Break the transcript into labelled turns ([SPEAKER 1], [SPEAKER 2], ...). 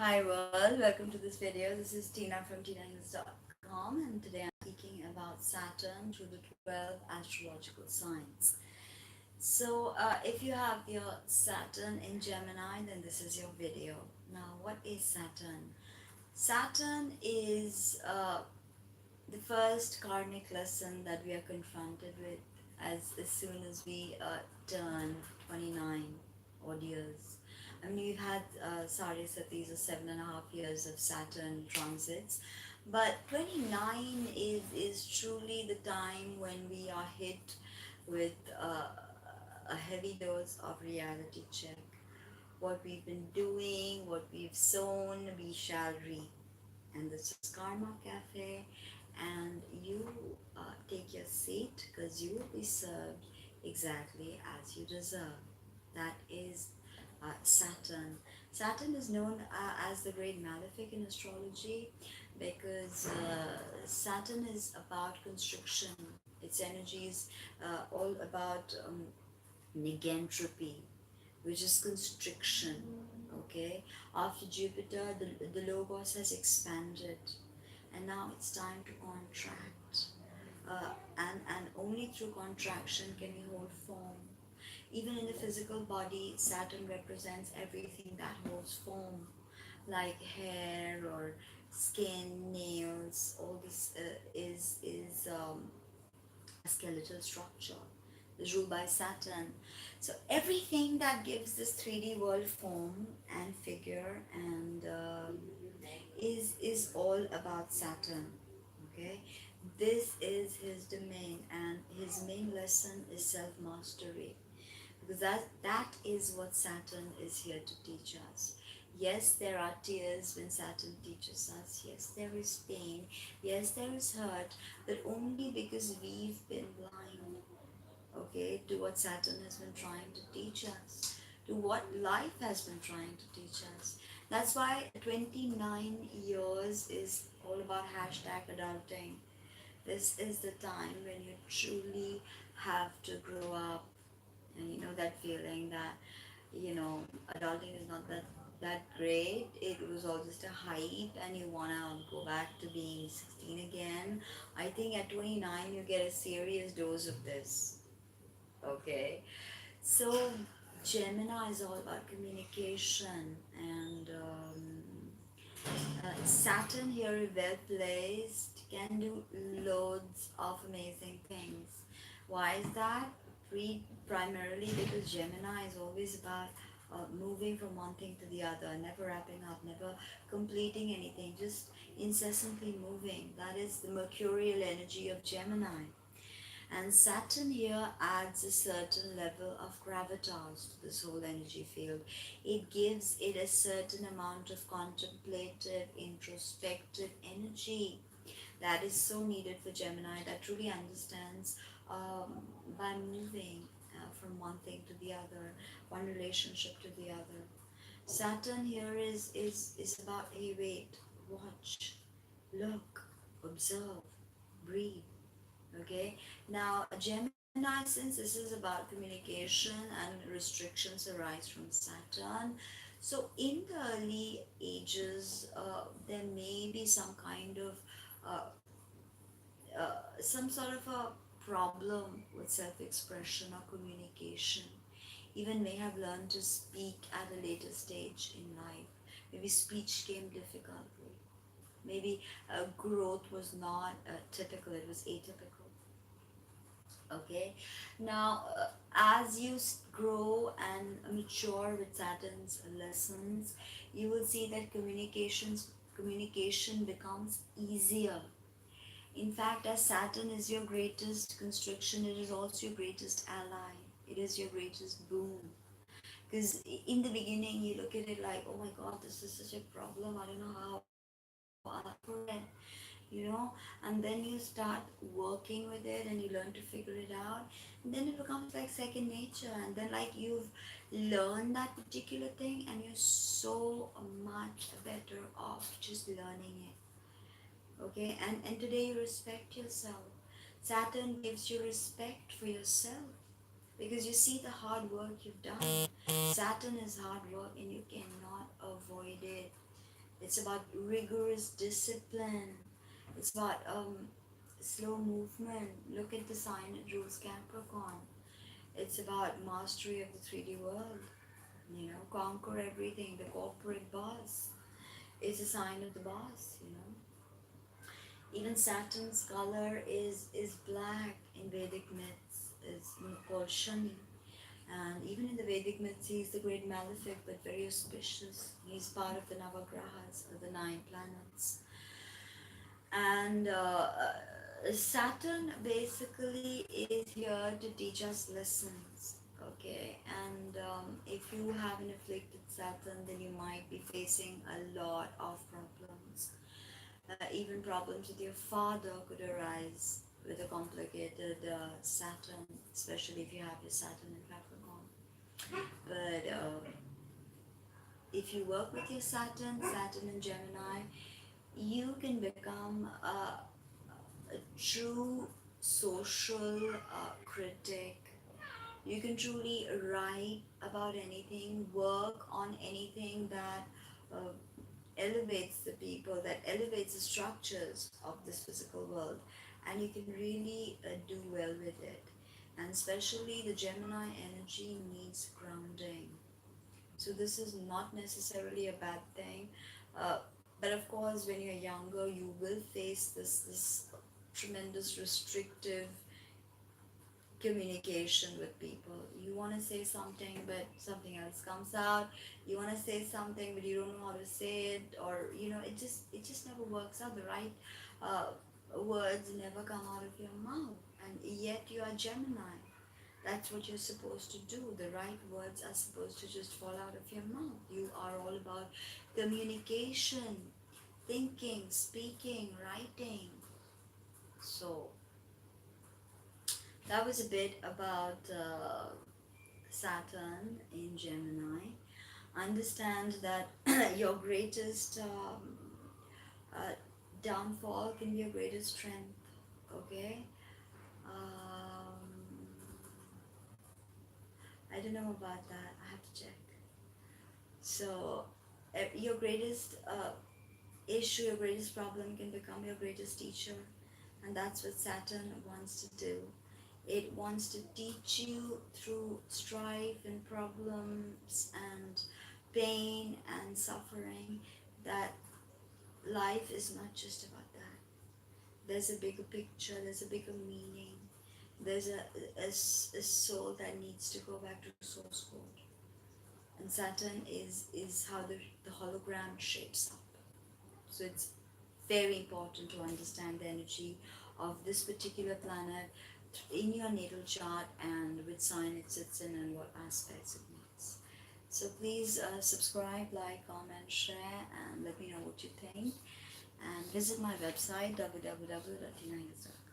[SPEAKER 1] Hi world, welcome to this video. This is Tina from TinaHills.com, and today I'm speaking about Saturn through the 12 astrological signs. If you have your Saturn in Gemini, then this is your video. Now, what is Saturn? Saturn is the first karmic lesson that we are confronted with as soon as we turn 29 odd years. I mean, we've had Sari Satis or 7.5 years of Saturn transits, but 29 is truly the time when we are hit with a heavy dose of reality check. What we've been doing, what we've sown, we shall reap. And this is Karma Cafe, and you take your seat because you will be served exactly as you deserve. That is Saturn. Saturn is known as the great malefic in astrology because Saturn is about constriction. Its energy is all about negentropy, which is constriction. Okay, after Jupiter, the logos has expanded, and now it's time to contract. And only through contraction can we hold form. Even in the physical body, Saturn represents everything that holds form, like hair or skin, nails. All this is a skeletal structure is ruled by Saturn. So everything that gives this 3D world form and figure and is all about Saturn. Okay, this is his domain, and his main lesson is self mastery, because that is what Saturn is here to teach us. Yes, there are tears when Saturn teaches us. Yes, there is pain. Yes, there is hurt, but only because we've been blind, okay, to what Saturn has been trying to teach us, to what life has been trying to teach us. That's why 29 years is all about hashtag adulting. This is the time when you truly have to grow up, and you know that feeling that adulting is not that great. It was all just a hype, and you wanna go back to being 16 again. I think at 29 you get a serious dose of this. Okay, so Gemini is all about communication, and Saturn here, well placed, can do loads of amazing things. Why is that? Primarily because Gemini is always about moving from one thing to the other, never wrapping up, never completing anything, just incessantly moving. That is the mercurial energy of Gemini. And Saturn here adds a certain level of gravitas to this whole energy field. It gives it a certain amount of contemplative, introspective energy that is so needed for Gemini, that truly understands by moving from one thing to the other, one relationship to the other. Saturn here is about, hey, wait, watch, look, observe, breathe. Okay, now Gemini, since this is about communication and restrictions arise from Saturn, so in the early ages, there may be some kind of some sort of a problem with self-expression or communication. Even may have learned to speak at a later stage in life. Maybe speech came difficultly. Maybe growth was not typical; it was atypical. Okay, now as you grow and mature with Saturn's lessons, you will see that communication becomes easier. In fact, as Saturn is your greatest constriction, it is also your greatest ally. It is your greatest boon. Because in the beginning, you look at it like, oh my God, this is such a problem. I don't know how I'll for it, and then you start working with it and you learn to figure it out. And then it becomes like second nature, and then like you've learned that particular thing, and you're so much better off just learning it. Okay, and today you respect yourself. Saturn gives you respect for yourself because you see the hard work you've done. Saturn is hard work and you cannot avoid it. It's about rigorous discipline. It's about slow movement. Look at the sign it rules Capricorn. It's about mastery of the 3D world. Conquer everything. The corporate boss. It's a sign of the boss. Even Saturn's color is black in Vedic myths. It's called Shani. And even in the Vedic myths, he's the great malefic but very auspicious. He's part of the Navagrahas, or the 9 planets. And Saturn basically is here to teach us lessons. Okay, and if you have an afflicted Saturn, then you might be facing a lot of problems. Even problems with your father could arise with a complicated Saturn, especially if you have your Saturn in Capricorn. But if you work with your Saturn in Gemini, you can become a true social critic. You can truly write about anything, work on anything that uh, elevates the people, that elevates the structures of this physical world, and you can really do well with it. And especially the Gemini energy needs grounding. So this is not necessarily a bad thing. Uh, but of course, when you're younger, you will face this tremendous restrictive communication with people. You want to say something, but something else comes out. You want to say something, but you don't know how to say it, or it just never works out. The right uh, words never come out of your mouth, and yet you are Gemini. That's what you're supposed to do. The right words are supposed to just fall out of your mouth. You are all about communication, thinking, speaking, writing. So that was a bit about Saturn in Gemini. Understand that your greatest uh, downfall can be your greatest strength. Okay. I don't know about that. I have to check. So, your greatest issue, your greatest problem can become your greatest teacher, and that's what Saturn wants to do. It wants to teach you through strife and problems and pain and suffering that life is not just about that. There's a bigger picture, there's a bigger meaning, there's a soul that needs to go back to source code. And Saturn is how the hologram shapes up. So it's very important to understand the energy of this particular planet in your natal chart and which sign it sits in and what aspects it needs. So please subscribe, like, comment, share, and let me know what you think. And visit my website www.tinahingus.com.